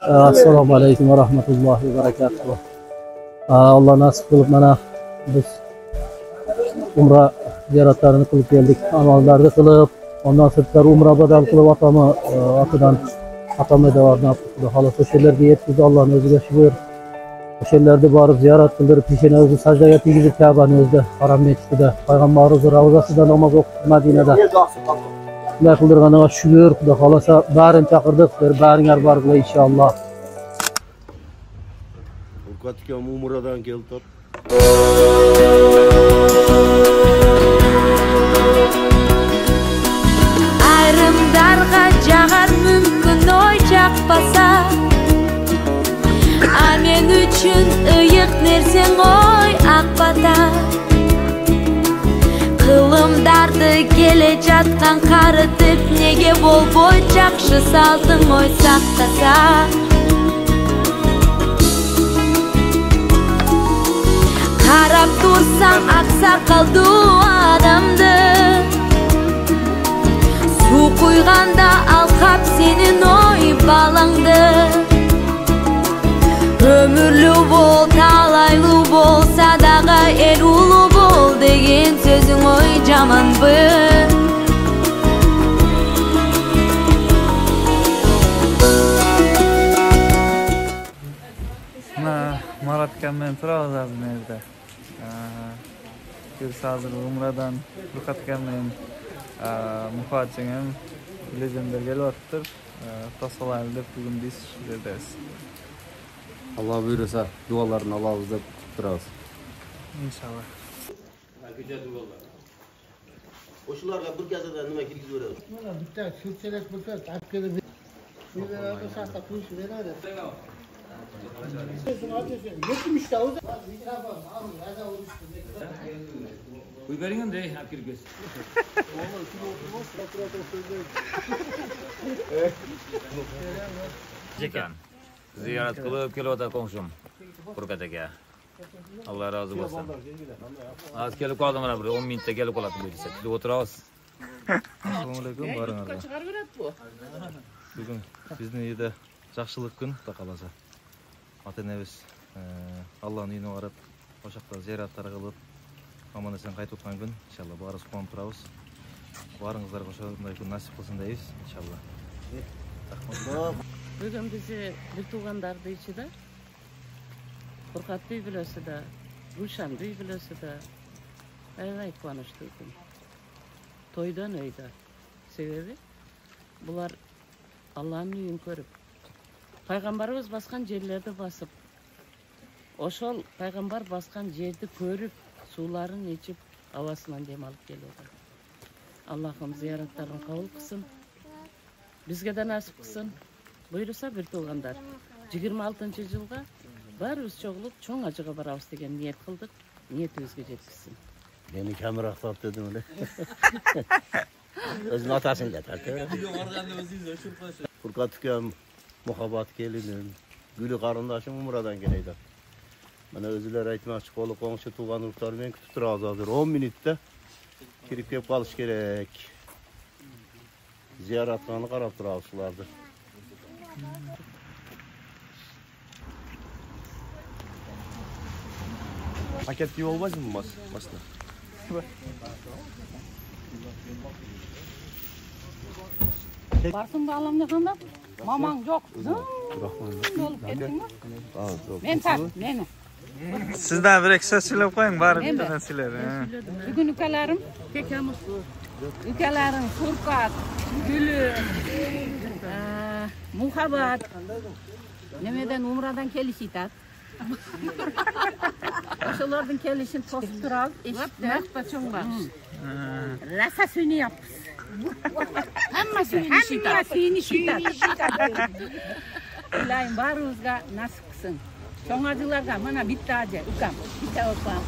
Assalomu alaykum va rahmatullohi va barakatuh. Alloh nasib qilib mana biz umra ziyoratlarini qilib keldik. Amallarni qilib, ondan sirtqari umra badal qilib atama atidan atama davardan qildi. Xolos o'sha yerlarga yetkazdi. Allohning o'ziga shukr. O'sha yerlarda borib ziyorat qildirib, peshona o'zi sajdaga tegizib Ka'bani o'zida haram mesjidida payg'ambarimiz ravzasida namoz o'qib Madinada. Xudo qildirganiga shukr. Xudo xolasa barini chaqirdik, baringlar boringlar inshaalloh. Urqatga umradan keldik. Ayrimlarga jag'ar mumkin o'y chaqpasa, men uchun iyiq nersang o'y aqbata. Qilımdardı kele jatkan qaritib, nega bo'lboy yaxshi salding o'y saqtasa. Qarab tursam aqsaqaldu adamdi, suv quyganda alqab senin o'y balangdi. Ömürlü bol, talaylı bol, sadaqa el ulu bol degen sözün oy jaman bir. Marat Kammen turabız azım evde. Biz hazır umradan Urqat Kammen muhacingim lejendir gelipdir. Tasolaylı dep bugün biz yerdeyiz. Allah buyursa dualarını alabız dep turabız. İnşallah. Oşularga bir gazadan nima kirgizib beramiz? Mana bitta ko'pchilik bo'lsa, akili shu beradi, saqlab qo'yish beradi. Yetmişta o'zi mikrofon al, yaza urishdi. Qo'y beringda, akirgis. Jekan. Ziyorat qilib kelayotgan qo'shnim Urqat aka. Allah razı olsun. Az kelib qoldim mana bir 10 minutda kelib qoladi desa. Biz o'tiramiz. Assalomu alaykum, baringlar. Chiqarib beradi bu. Bugun bizning uyda yaxshilik kun xudo qalasa. Ota-onamiz Allohning uyine qarab, o'sha ziyoratlar qilib, omon-eson qaytib o'tgan kun inshaalloh barimiz quvonib turamiz. Baringizlarga o'shanday kun nasib qilsin deymiz inshaalloh. Bugün bizi bir tuğandardı içinde. Urqat büy bilösü de, Gülşen büy bilösü de, ayvay kıvanıştıydım. Toydan öyde. Sebebi, bular Allah'ın üyün körüp, Peygamberimiz baskan yerlerde basıp, oşol Peygamber baskan yerde körüp, suların içip, havasından dem alıp geliyorlar. Allah'ım ziyaretlerini kabul kılsın, bizge de nasip kılsın. Buyursa bir tuğandar. 26. yılga barımız çoğulup çoğun acıga barabız degen niyet kıldık. Niyetibizge jetkizsin. Beni kamera tart dedim öyle. Özün atasın da tart. Urqat ukam muhabbat kelinim, gülü qarindoshim umradan keleydi. Mana o'zlari aytmoqchi qo'li qo'ng'chi tuğan urqlar men kutib turamiz hozir 10 minutda kirib kelib qolish kerak. Ziyoratlarni qarab turamiz ularni. Paket gibi olmaz mı başta? Varsın da alam yakında, maman yok. Olup kettin mi? Ben tak, meni. Sizden bir ekstra söyleyip koyun bari bir tane siler. Bugün ülkelerim, kekemiz. Ülkelerim Urqat, Gülü, muhabbat. Nemeden umradan kelişiydi. Oşalardan kelişin tosup durab, eşitler. Çoğunlar. Rasa suyunu yapız. Hamma suyunu şitat. İlayim barımızga nasip kılsın. Çoğun acılarga mana bitti acı, ukam, bitti okam.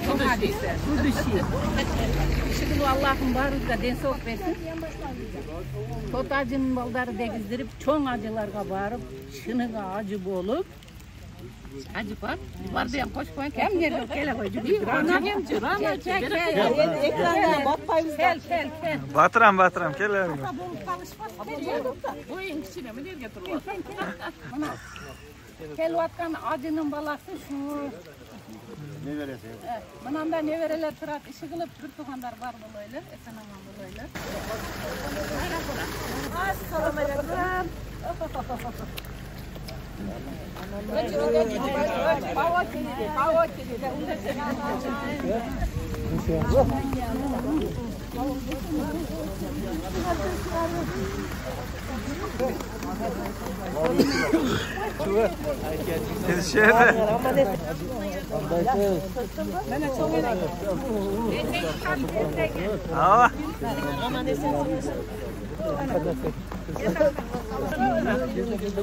Çoğun acısı, kurduşi. Şimdi Allah'ın barımızga den soğuk versin. Tot acının balları degizdirip, çoğun acılarga barıp, şınıga acı bolup, Acı var. Var diye koş koy. Hem geliyor gele koy. Ana hem cırana çek. Ekranda batmayız. Gel. Batıram gel. Bu içine mi nereye getiriyor? Kelvatkan acının balası şu. Ne veresi? Bundan da ne vereler tırak işi kılıp bir tuğanlar var böyleler. Esen aman böyleler. Assalamualaikum.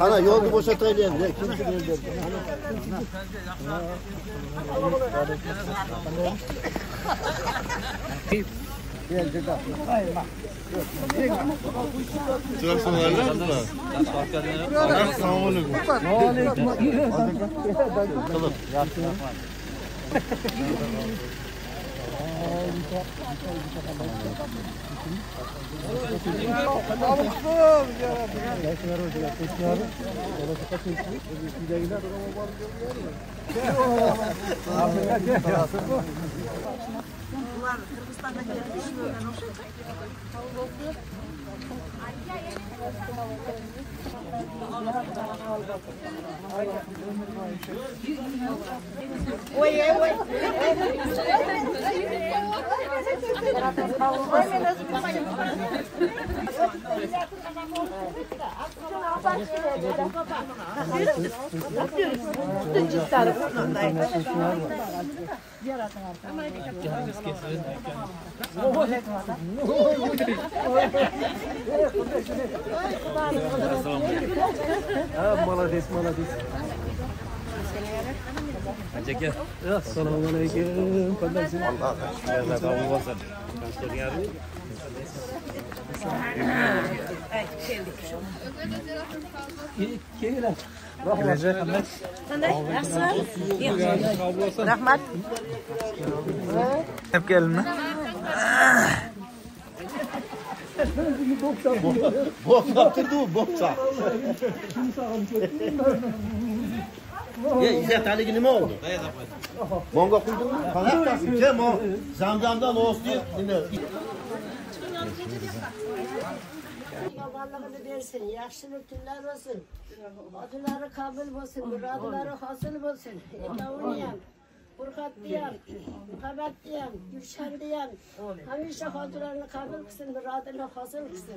Ana yolunu boşaltayım. Assalamualaikum. Allah kabul olsun. Rahmat. Hep gelin mi? Bok yaptırdı mı? Boksa. Ya İzzet Ali nime oldu? Bonga koydun mu? Kanattasın. Kim o? Zamzamdan olsun diye. Allah'ını versin, yaşlılık günler olsun. Adıları kabul olsun, muradıları hasıl olsun. Ekavuniyem, Burkat diyem, Muhabbet diyem, Gülşen diyem. Hamisha hatılarını kabul kısın, muradını hasıl kısın.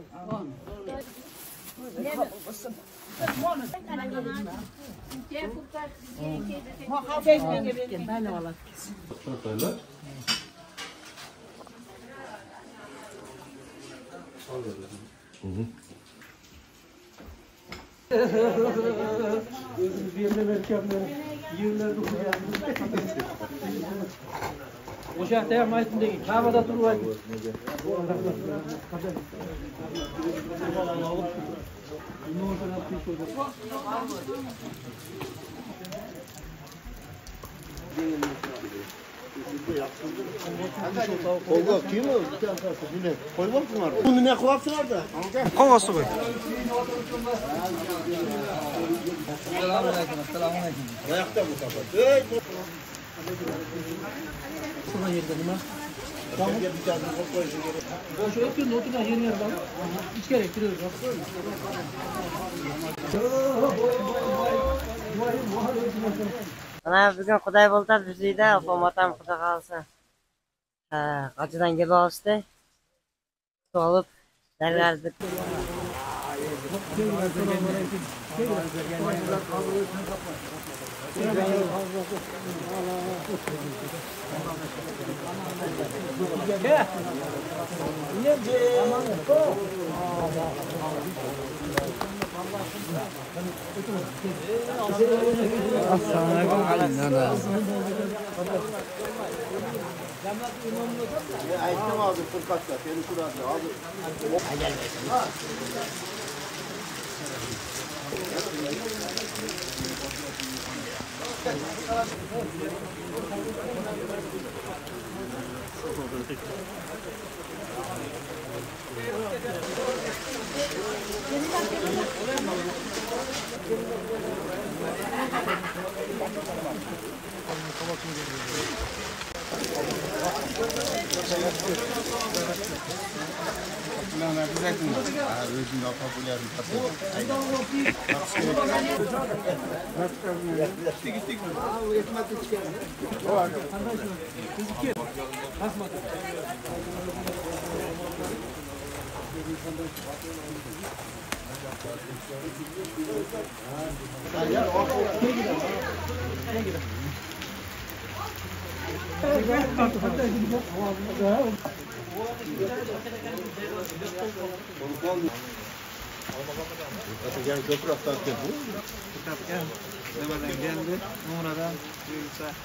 Uşakta yapmayın değil. Havada durur. Olga kim o? Bu ne? Koymak mı var? Bunu ne koyarsın orada? Kovası koy. Ayakta bu kafa. Hey! Şuna yerden mi? Tamam. Bir tane koyuyorsun. Boş ötün notuna yeni yer var. Hiç gerektiriyor. Ana bugün Xudoy bo'ldi bizda, opam otam xudo qalsa. Qachidan kelib olishdi. Olib, dargardi. Aytdim abi Fırkat'ta. Seni şurada abi. Yani köprü atlarken bu. Dikkatken Demir'den geldi. Umra'dan buyursa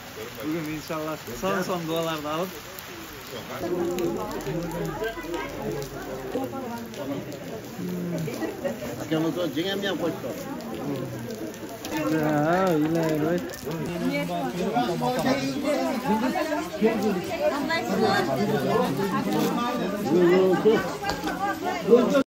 bugün inşallah son dualarda alıp Akşamdan cengem koştu. ha ileri Anlaşılır.